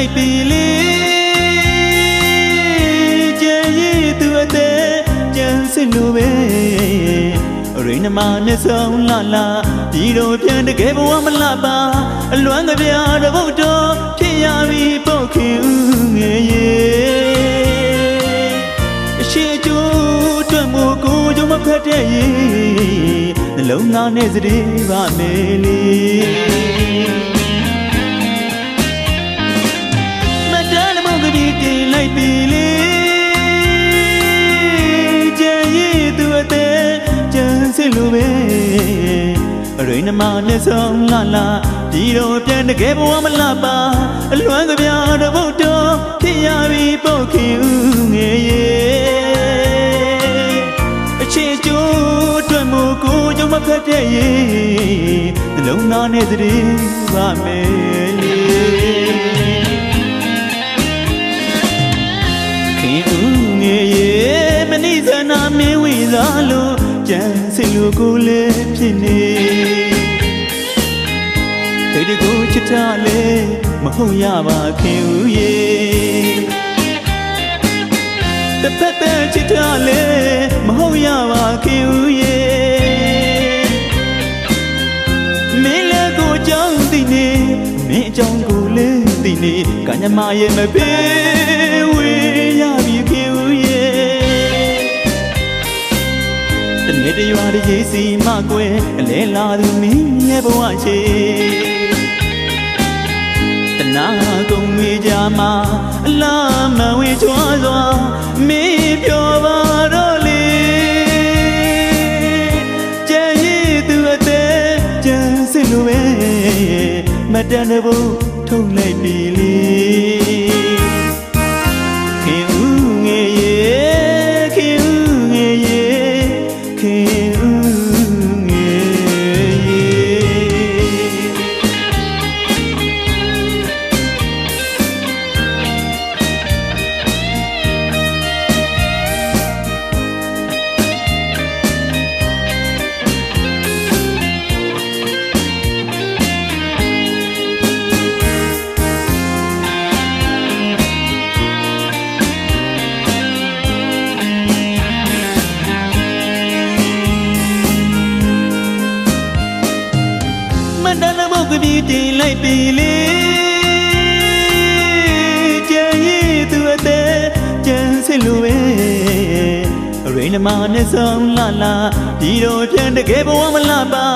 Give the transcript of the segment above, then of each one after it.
လိုက်ပြီလေကြံရည်သူအသက်ကြံစစ်လို့ပဲရိနမနဲ့ဆုံးလာလာဒီတော့ပြန်တကယ်ဘဝမလာပါအလွမ်းကပြားတပုတ်တော်ဖြစ်ရပြီပုတ်ခင်ဦးငယ်ရဲ့အရှိကျိုးအတွက်မို့ကိုကြုံမခတ်တဲ့ရေနှလုံးသားနဲ့စတဲ့ပါမယ်လေမတန်းမုန်းကပြီးတင်လိုက်ပြီလေကြံရည်သူအသက်ကြံစစ်လို့ပဲရိနမနဲ့ဆုံးလာလာဒီတော့ပြန်တကယ်ဘဝမလာပါအလွမ်းကပြားတပုတ်တော်ဖြစ်ရပြီပုတ်ခင်ဦးငယ်ရဲ့အချစ်ကျိုးအတွက်မို့ကိုကြုံမခတ်တဲ့ရေနှလုံးသားနဲ့တည်းပါမယ်လေခင်ဦးငယ်ရဲ့မနိသနာမင်းဝိသားလို့ကြံစစ်လို့ကိုလည်းဖြစ်နေတိတ်တကူချစ်တာလေမဟုတ်ရပါခင်ဦးရေတစ်ဖက်တည်းချစ်တာလေမဟုတ်ရပါခင်ဦးရေမင်းလည်းကိုကြောင့်သိနေမင်းအကြောင်းကိုလည်းသိနေကညမရဲ့မဖေးဝေးရပြီခင်ဦးရေတနေ့တရွာတည်းစီမကွယ်အလဲလာသူမင်းရဲ့ဘဝချေတနာကုန်မိကြမှာအလားမဝေချွားစွာမင်းပြောပါတော့လေကြံရည်သူအသက်ကြံစစ်လို့ပဲမတန်တဲ့ဘုံထုံလိုက်ပြီလေခင်ဦးငယ်ရဲ့ခင်ဦးငယ်ရဲ့ခင်ဦးငယ်တန်းမုတ်ကပြီးတင်လိုက်ပြီလေကြံရည်သူအသက်ကြံစစ်လို့ပဲရိနမနဲ့ဆုံးလာလာဒီတော့ပြန်တကယ်ဘဝမလာပါ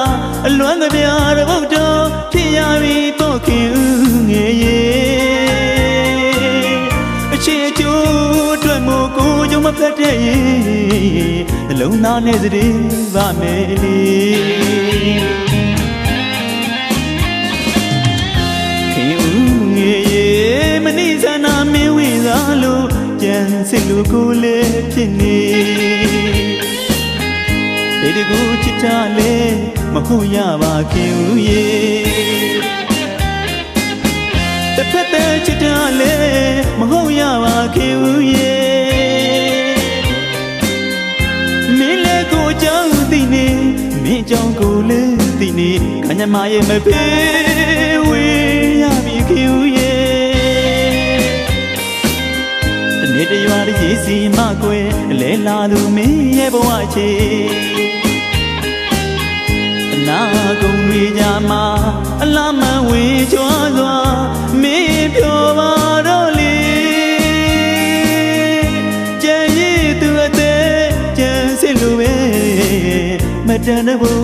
အလွမ်းကပြားတပုတ်တော်ဖြစ်ရပြီပုတ်ခင်ဦးငယ်ရဲ့အချစ်ကျိုးအတွက်မို့ကိုကြုံမဖက်တဲ့ရေနှလုံးသားနဲ့စတဲ့ပါမယ်လေမနိသနာမင်းဝိသားလို့ကြံစစ်လို့ကိုလည်းဖြစ်နေတိတ်တကူချစ်တာလေမဟုတ်ရပါခင်ဦးရေတစ်ဖက်တည်းချစ်တာလေမဟုတ်ရပါခင်ဦးရေမင်းလည်းကိုကြောင့်သိနေမင်းကြောင့်ကိုလည်းသိနေခဏမှရဲ့မဖေးဝေးရပြီခင်ဦးရေနေတရွာတည်းစီမကွယ်လဲလာသူမင်းရဲ့ဘဝချေတနာကုန်မိကြမှာအလားမဝေချွားစွာမင်းပြောပါတော့လေကြံရည်သူအသက်ကြံစစ်လို့ပဲမတန်တဲ့ဘုံ